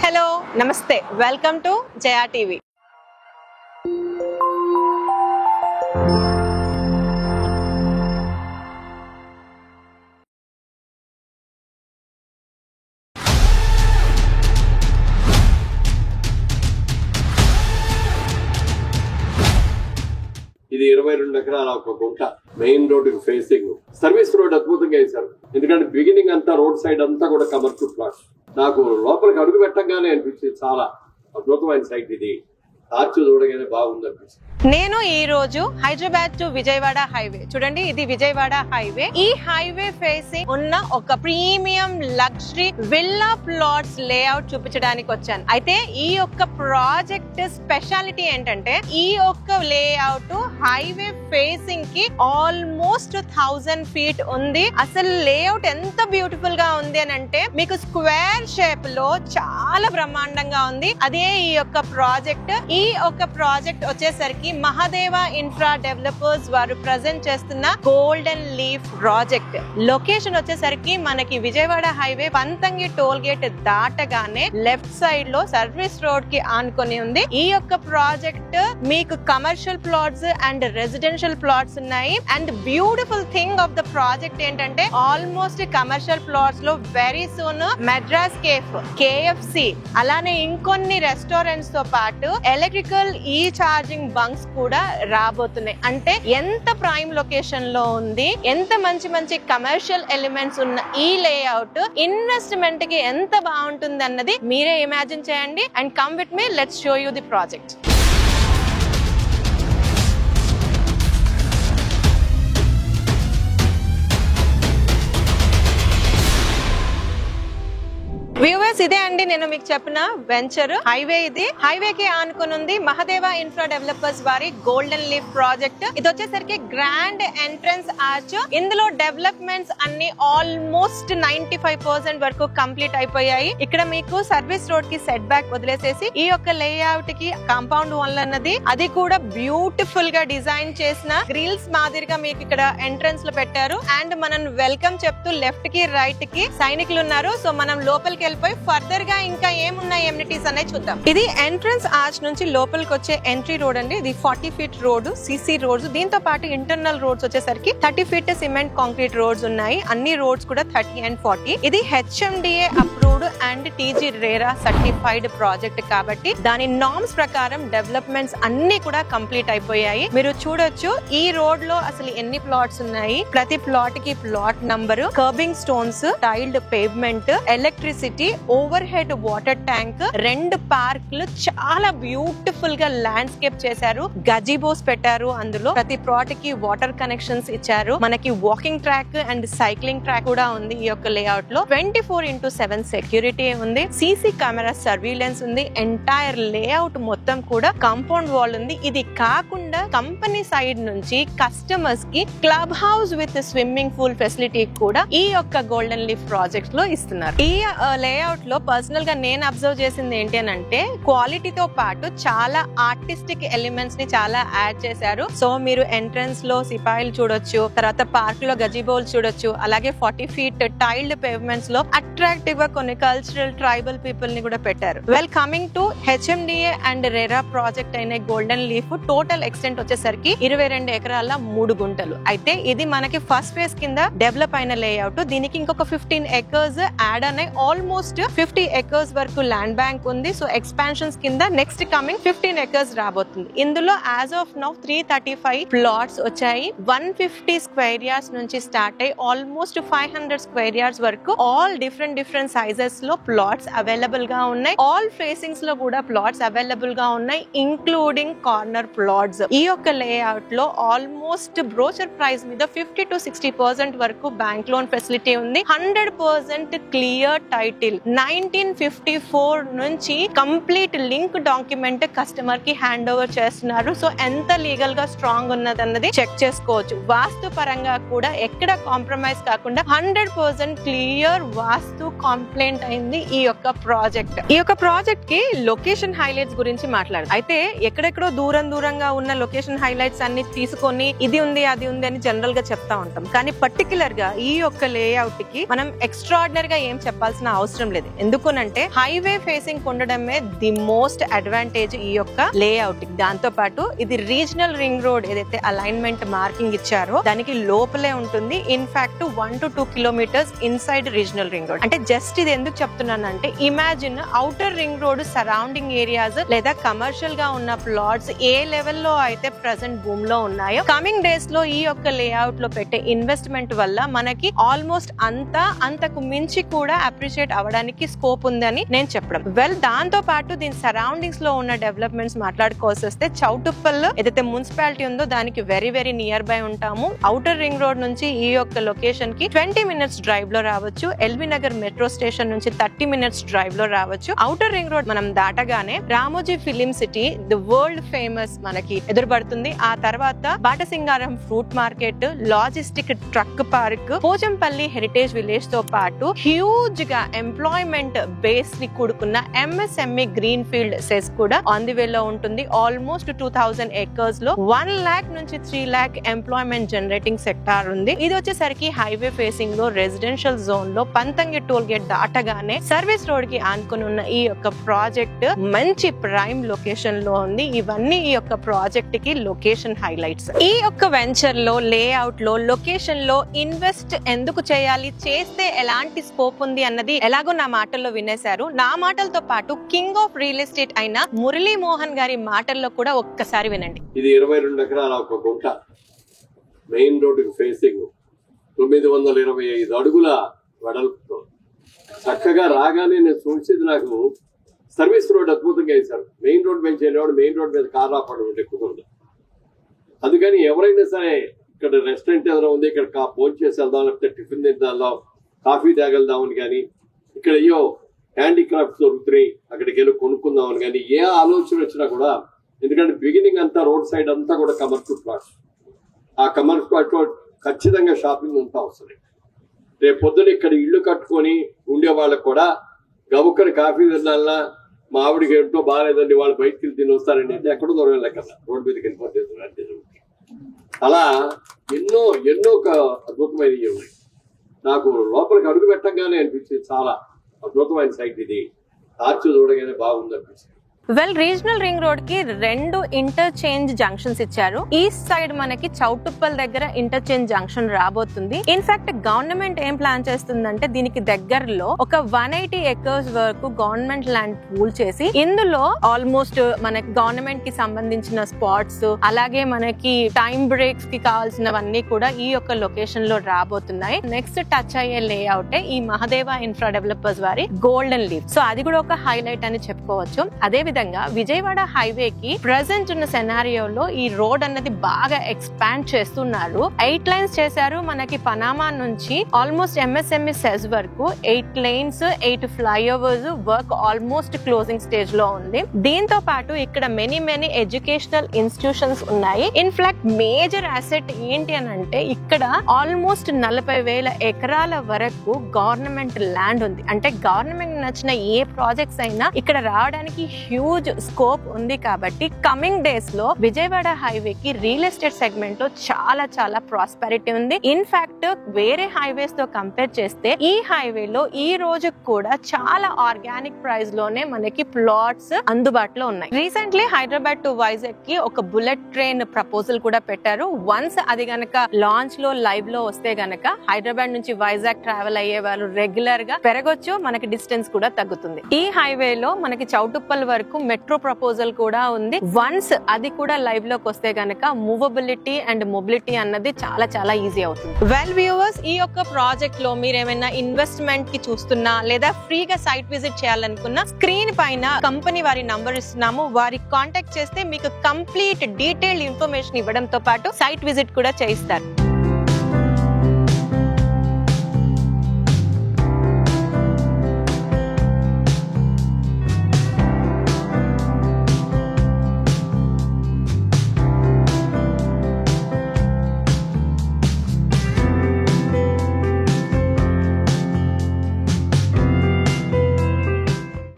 Hello నమస్తే, welcome to Jaya TV. ఇది 22 ఎకరాల ఒక గుంట మెయిన్ రోడ్డుకి ఫేసింగ్. సర్వీస్ రోడ్ అద్భుతంగా వేశారు. ఎందుకంటే బిగినింగ్ అంతా రోడ్ సైడ్ అంతా కూడా కమర్షియల్ ప్లాట్స్. నాకు లోపలికి అడుగు పెట్టగానే అనిపించింది చాలా అద్భుతమైన సైట్ ఇది. ఆర్చ్ చూడగానే బాగుంది అనిపించింది. నేను ఈ రోజు హైదరాబాద్ టు విజయవాడ హైవే, చూడండి ఇది విజయవాడ హైవే. ఈ హైవే ఫేసింగ్ ఉన్న ఒక premium luxury villa plots layout చూపించడానికి వచ్చాను. అయితే ఈ యొక్క ప్రాజెక్ట్ స్పెషాలిటీ ఏంటంటే ఈ యొక్క లేఅవుట్ హైవే ఫేసింగ్ కి ఆల్మోస్ట్ 1000 feet ఉంది. అసలు లేఅవుట్ ఎంత బ్యూటిఫుల్ గా ఉంది అని అంటే మీకు స్క్వేర్ షేప్ లో చాలా బ్రహ్మాండంగా ఉంది. అదే ఈ యొక్క ప్రాజెక్ట్. ఈ యొక్క ప్రాజెక్ట్ వచ్చేసరికి మహాదేవ ఇన్ఫ్రా డెవలపర్స్ వారు ప్రజెంట్ చేస్తున్న గోల్డెన్ లీఫ్ ప్రాజెక్ట్. లొకేషన్ వచ్చేసరికి మనకి Vijayawada highway Pantangi toll gate దాటగానే లెఫ్ట్ సైడ్ లో సర్వీస్ రోడ్ కి ఆనుకొని ఉంది. ఈ యొక్క ప్రాజెక్ట్ మీకు commercial plots and residential plots ఉన్నాయి. And beautiful thing of the project ఏంటంటే ఆల్మోస్ట్ కమర్షియల్ ప్లాట్స్ లో very soon Madras cafe, KFC అలానే ఇంకొన్ని రెస్టారెంట్స్ తో పాటు ఎలక్ట్రికల్ ఈ ఛార్జింగ్ బంక్స్ కూడా రాబోతున్నాయి. అంటే ఎంత ప్రైమ్ లొకేషన్ లో ఉంది, ఎంత మంచి మంచి కమర్షియల్ ఎలిమెంట్స్ ఉన్న ఈ లేఅవుట్ ఇన్వెస్ట్మెంట్ కి ఎంత బాగుంటుంది అన్నది మీరే ఇమాజిన్ చేయండి. And come with me, let's show you the project. Viewers, ఇదే అండి నేను మీకు చెప్పిన వెంచర్ హైవే. ఇది హైవే కి ఆనుకుని ఉంది మహాదేవ ఇన్ఫ్రా డెవలపర్స్ వారి గోల్డెన్ లీఫ్ ప్రాజెక్ట్. ఇది వచ్చేసరికి గ్రాండ్ ఎంట్రన్స్ ఆర్చ్. ఇందులో డెవలప్మెంట్స్ అన్ని ఆల్మోస్ట్ 95% వరకు కంప్లీట్ అయిపోయాయి. ఇక్కడ మీకు సర్వీస్ రోడ్ కి సెట్ బ్యాక్ వదిలేసేసి ఈ యొక్క లేఅవుట్ కి కాంపౌండ్ వాల్ అన్నది అది కూడా బ్యూటిఫుల్ గా డిజైన్ చేసిన గ్రిల్స్ మాదిరిగా మీకు ఇక్కడ ఎంట్రన్స్ లో పెట్టారు. అండ్ మనం వెల్కమ్ చెప్తూ లెఫ్ట్ కి రైట్ కి సైనికులు ఉన్నారు. సో మనం లోపలికి వెళ్ళిపోయి ఫర్దర్ గా ఇంకా ఏమున్నాయి ఎమ్యూనిటీస్ అనేది చూద్దాం. ఇది ఎంట్రన్స్ ఆర్చ్ నుంచి లోపలికి వచ్చే ఎంట్రీ రోడ్ అండి. ఇది 40 feet రోడ్, CC రోడ్స్. దీంతో పాటు ఇంటర్నల్ రోడ్స్ వచ్చేసరికి 30 feet సిమెంట్ కాంక్రీట్ రోడ్స్ ఉన్నాయి. అన్ని రోడ్స్ కూడా 30 and 40. ఇది HMDA approved and TG RERA certified project కాబట్టి దాని నార్మ్స్ ప్రకారం డెవలప్మెంట్స్ అన్ని కూడా కంప్లీట్ అయిపోయాయి. మీరు చూడొచ్చు ఈ రోడ్ లో అసలు ఎన్ని ప్లాట్స్ ఉన్నాయి, ప్రతి ప్లాట్ కి plot number, kerbing stones, tailed pavement, electricity, over head water tank, 2 పార్క్లు చాలా బ్యూటిఫుల్ గా ల్యాండ్స్కేప్ చేశారు. గజిబోస్ పెట్టారు. అందులో ప్రతి ప్లాట్ కి వాటర్ కనెక్షన్స్ ఇచ్చారు. మనకి walking track and cycling track కూడా ఉంది. ఈ యొక్క లేఅవుట్ లో 24/7 సెక్యూరిటీ ఉంది. CC కెమెరా సర్వీలెన్స్ ఉంది. ఎంటైర్ లేఅవుట్ మొత్తం కూడా కాంపౌండ్ వాల్ ఉంది. ఇది కాకుండా కంపెనీ సైడ్ నుంచి కస్టమర్స్ కి club house with swimming pool facility కూడా ఈ యొక్క గోల్డెన్ లీఫ్ ప్రాజెక్ట్ లో ఇస్తున్నారు. ఈ లేఅవుట్ లో పర్సనల్ గా నేను అబ్జర్వ్ చేసింది ఏంటి అని అంటే క్వాలిటీతో పాటు చాలా ఆర్టిస్టిక్ ఎలిమెంట్స్ ని చాలా యాడ్ చేశారు. సో మీరు ఎంట్రన్స్ లో సిపాయిలు చూడొచ్చు, తర్వాత పార్క్ లో గజిబోల్ చూడొచ్చు, అలాగే 40 feet టైల్డ్ పేవ్మెంట్స్ లో అట్రాక్టివ్ గా కొన్ని కల్చరల్ ట్రైబల్ పీపుల్ ని కూడా పెట్టారు. Well coming to HMDA and RERA project అయిన గోల్డెన్ లీఫ్ టోటల్ ఎక్స్టెంట్ వచ్చేసరికి 22 ఎకరాల 3 గుంటలు. అయితే ఇది మనకి ఫస్ట్ ఫేజ్ కింద డెవలప్ అయిన లేఅవుట్. దీనికి ఇంకొక 15 acres యాడ్ ఉన్నాయి. ఆల్మోస్ట్ 50 acres వరకు ల్యాండ్ బ్యాంక్ ఉంది. సో ఎక్స్పాన్షన్స్ కింద నెక్స్ట్ కమింగ్ 15 acres రాబోతుంది. ఇందులో యాజ్ ఆఫ్ నౌ 335 ప్లాట్స్ వచ్చాయి. 150 square yards నుంచి స్టార్ట్ అయ్యి ఆల్మోస్ట్ 500 square yards వరకు ఆల్ డిఫరెంట్ సైజెస్ లో ప్లాట్స్ అవైలబుల్ గా ఉన్నాయి. ఆల్ ఫేసింగ్స్ లో కూడా ప్లాట్స్ అవైలబుల్ గా ఉన్నాయి, ఇంక్లూడింగ్ కార్నర్ ప్లాట్స్. ఈ యొక్క లేఅవుట్ లో ఆల్మోస్ట్ బ్రోచర్ ప్రైస్ మీద 50 to 60% వరకు బ్యాంక్ లోన్ ఫెసిలిటీ ఉంది. 100% క్లియర్ టైటిల్. 1954 నుంచి కంప్లీట్ లింక్ డాక్యుమెంట్ కస్టమర్ కి హ్యాండ్ ఓవర్ చేస్తున్నారు. సో ఎంత లీగల్ గా స్ట్రాంగ్ ఉన్నది అన్నది చెక్ చేసుకోవచ్చు. వాస్తు పరంగా కూడా ఎక్కడ కాంప్రమైజ్ కాకుండా 100% క్లియర్ వాస్తు కంప్లైంట్ ప్రజెంట్ అయింది ఈ యొక్క ప్రాజెక్ట్. ఈ యొక్క ప్రాజెక్ట్ కి లొకేషన్ హైలైట్స్ గురించి మాట్లాడు. అయితే ఎక్కడెక్కడో దూరంగా ఉన్న లొకేషన్ హైలైట్స్ అన్ని తీసుకొని ఇది ఉంది అది ఉంది అని జనరల్ గా చెప్తా ఉంటాం. కానీ పర్టికులర్ గా ఈ యొక్క లేఅవుట్ కి మనం ఎక్స్ట్రాడినరీ గా ఏం చెప్పాల్సిన అవసరం లేదు. ఎందుకనంటే హైవే ఫేసింగ్ ఉండడమే ది మోస్ట్ అడ్వాంటేజ్ ఈ యొక్క లేఅవుట్. దాంతో పాటు ఇది రీజనల్ రింగ్ రోడ్ ఏదైతే అలైన్మెంట్ మార్కింగ్ ఇచ్చారో దానికి లోపలే ఉంటుంది. In fact 1 to 2 kilometers inside regional ring road. అంటే జస్ట్ ఇది ఎందుకు చెప్తున్నానంటే imagine outer ring road surrounding areas లేదా కమర్షియల్ గా ఉన్న ప్లాట్స్ ఏ లెవెల్లో అయితే ప్రెసెంట్ భూమ్ లో ఉన్నాయో కమింగ్ డేస్ లో ఈ యొక్క లేఅవుట్ లో పెట్టే ఇన్వెస్ట్మెంట్ వల్ల మనకి ఆల్మోస్ట్ అంతకు మించి కూడా అప్రిషియేట్ అవడానికి స్కోప్ ఉందని నేను చెప్పడం. దాంతో పాటు దీని సరౌండింగ్స్ లో ఉన్న డెవలప్మెంట్స్ మాట్లాడుకోవాల్సి వస్తే చౌటుప్పల్ ఏదైతే మున్సిపాలిటీ ఉందో దానికి వెరీ వెరీ నియర్ బై ఉంటాము. ఔటర్ రింగ్ రోడ్ నుంచి ఈ యొక్క లొకేషన్ కి 20 minutes డ్రైవ్ లో రావచ్చు. ఎల్బీ నగర్ మెట్రో స్టేషన్ నుంచి 30 minutes డ్రైవ్ లో రావచ్చు. ఔటర్ రింగ్ రోడ్ మనం దాటగానే Ramoji film city the world famous మనకి ఎదురుపడుతుంది. ఆ తర్వాత Batasingaram fruit market, logistic truck park, Pochampally heritage village తో పాటు హ్యూజ్ గా ఎంప్లాయ్మెంట్ బేస్ ని కూడుకున్న ఎంఎస్ఎంఈ గ్రీన్ ఫీల్డ్ సెస్ కూడా ఆన్ ది వే లో ఉంటుంది. ఆల్మోస్ట్ 2000 acres లో 1 lakh నుంచి 3 lakh ఎంప్లాయ్మెంట్ జనరేటింగ్ సెక్టార్ ఉంది. ఇది వచ్చేసరికి హైవే ఫేసింగ్ లో రెసిడెన్షియల్ జోన్ లో పంతంగి టోల్ గేట్ దాటగానే సర్వీస్ రోడ్ కి ఆనుకుని ఉన్న ఈ యొక్క ప్రాజెక్ట్ మంచి ప్రైమ్ లొకేషన్ లో ఉంది. ఇవన్నీ ఈ యొక్క ప్రాజెక్ట్ కి లొకేషన్ హైలైట్స్. ఈ యొక్క వెంచర్ లో లేఅవుట్ లో లొకేషన్ లో ఇన్వెస్ట్ ఎందుకు చేయాలి, చేస్తే ఎలాంటి స్కోప్ ఉంది అన్నది ఎలాగో నా మాటల్లో వినేశారు. నా మాటలతో పాటు కింగ్ ఆఫ్ రియల్ ఎస్టేట్ అయిన మురళీ మోహన్ గారి మాటల్లో కూడా ఒక్కసారి వినండి. ఇది 22 ఎకరాల ఒక గుంట, మెయిన్ రోడ్డుకి ఫేసింగ్, 925 అడుగుల వెడల్పుతో చక్కగా రాగానే నేను చూసేది నాకు సర్వీస్ రోడ్ అద్భుతంగా వేశారు. మెయిన్ రోడ్ మీద చేయలేవాడు మెయిన్ రోడ్ మీద కార్ ఆపడం ఎక్కుతుంది. అందుకని ఎవరైనా సరే ఇక్కడ రెస్టారెంట్ ఏదైనా ఉంది, ఇక్కడ భోజనం చేసి వెళ్దాం, లేకపోతే టిఫిన్ తిందాం, కాఫీ తాగలుదామని కానీ, ఇక్కడ అయ్యో హ్యాండీక్రాఫ్ట్స్ దొరుకుతున్నాయి అక్కడికి వెళ్ళి కొనుక్కుందామని కానీ ఏ ఆలోచన వచ్చినా కూడా, ఎందుకంటే బిగినింగ్ అంతా రోడ్ సైడ్ అంతా కూడా కమర్షియల్ ప్లాట్స్, ఆ కమర్షియల్ ప్లాట్ లో ఖచ్చితంగా షాపింగ్ అంతా వస్తుంది. రేపు పొద్దున ఇక్కడ ఇల్లు కట్టుకొని ఉండే వాళ్ళకు కూడా గబుక్కని కాఫీ తినాలన్నా మా ఆవిడికి ఏంటో బాగాలేదండి వాళ్ళు బయటకు వెళ్ళి తిని వస్తారండి అంటే ఎక్కడో దూరం లెక్క రోడ్ మీదకి వెళ్ళిపోతుంది. అలా ఎన్నో అద్భుతమైనవి ఉన్నాయి. నాకు లోపలికి అడుగు పెట్టగానే అనిపించింది చాలా అద్భుతమైన సైట్ ఇది, ఆర్చ్ చూడగానే బాగుంది అనిపించింది. రీజనల్ రింగ్ రోడ్ కి 2 ఇంటర్చేంజ్ జంక్షన్స్ ఇచ్చారు. ఈస్ట్ సైడ్ మనకి చౌటుప్పల్ దగ్గర ఇంటర్చేంజ్ జంక్షన్ రాబోతుంది. ఇన్ఫాక్ట్ గవర్నమెంట్ ఏం ప్లాన్ చేస్తుందంటే దీనికి దగ్గరలో ఒక 180 acres వరకు గవర్నమెంట్ ల్యాండ్ పూల్ చేసి ఇందులో ఆల్మోస్ట్ మనకి గవర్నమెంట్ కి సంబంధించిన స్పాట్స్, అలాగే మనకి టైం బ్రేక్స్ కి కావాల్సినవన్నీ కూడా ఈ యొక్క లొకేషన్ లో రాబోతున్నాయి. నెక్స్ట్ టచ్ అయ్యే లేఅవుట్ ఈ మహదేవ ఇన్ఫ్రా డెవలపర్స్ వారి గోల్డెన్ లీఫ్. సో అది కూడా ఒక హైలైట్ అని చెప్పుకోవచ్చు. అదే విజయవాడ హైవే కి ప్రెసెంట్ ఉన్న సెనారియోలో ఈ రోడ్ అన్నది బాగా ఎక్స్పాండ్ చేస్తున్నారు. 8 lanes చేశారు. మనకి పనామా నుంచి ఆల్మోస్ట్ ఎంఎస్ఎంఈ సెస్ వరకు 8 lanes, 8 flyovers work almost closing stage లో ఉంది. దీంతో పాటు ఇక్కడ మెనీ ఎడ్యుకేషనల్ ఇన్స్టిట్యూషన్స్ ఉన్నాయి. ఇన్ఫాక్ట్ మేజర్ అసెట్ ఏంటి అని అంటే ఇక్కడ ఆల్మోస్ట్ 40,000 ఎకరాల వరకు గవర్నమెంట్ ల్యాండ్ ఉంది. అంటే గవర్నమెంట్ నచ్చిన ఏ ప్రాజెక్ట్స్ అయినా ఇక్కడ రావడానికి హ్యూజ్ స్కోప్ ఉంది. కాబట్టి కమింగ్ డేస్ లో విజయవాడ హైవే కి రియల్ ఎస్టేట్ సెగ్మెంట్ లో చాలా ప్రాస్పెరిటీ ఉంది. ఇన్ఫాక్ట్ వేరే హైవేస్ తో కంపేర్ చేస్తే ఈ హైవేలో ఈ రోజు కూడా చాలా ఆర్గానిక్ ప్రైస్ లోనే మనకి ప్లాట్స్ అందుబాటులో ఉన్నాయి. రీసెంట్లీ హైదరాబాద్ టు వైజాగ్ కి ఒక బుల్లెట్ ట్రైన్ ప్రపోజల్ కూడా పెట్టారు. వన్స్ అది గనక లాంచ్ లో లైవ్ లో వస్తే గనక హైదరాబాద్ నుంచి వైజాగ్ ట్రావెల్ అయ్యే వాళ్ళు రెగ్యులర్ గా పెరగొచ్చు, మనకి డిస్టెన్స్ కూడా తగ్గుతుంది. ఈ హైవేలో మనకి చౌటుప్పల్ వరకు మెట్రో ప్రపోజల్ కూడా ఉంది. వన్స్ అది కూడా లైవ్ లోకి వస్తే గనక మూవబిలిటీ అండ్ మొబిలిటీ అన్నది చాలా ఈజీ అవుతుంది. వెల్ వ్యూవర్స్, ఈ యొక్క ప్రాజెక్ట్ లో మీరు ఏమైనా ఇన్వెస్ట్మెంట్ కి చూస్తున్నా లేదా ఫ్రీగా సైట్ విజిట్ చేయాలనుకున్నా స్క్రీన్ పైన కంపెనీ వారి నంబర్ ఇస్తున్నాము. వారికి కాంటాక్ట్ చేస్తే మీకు కంప్లీట్ డీటెయిల్డ్ ఇన్ఫర్మేషన్ ఇవ్వడంతో పాటు సైట్ విజిట్ కూడా చేయిస్తారు.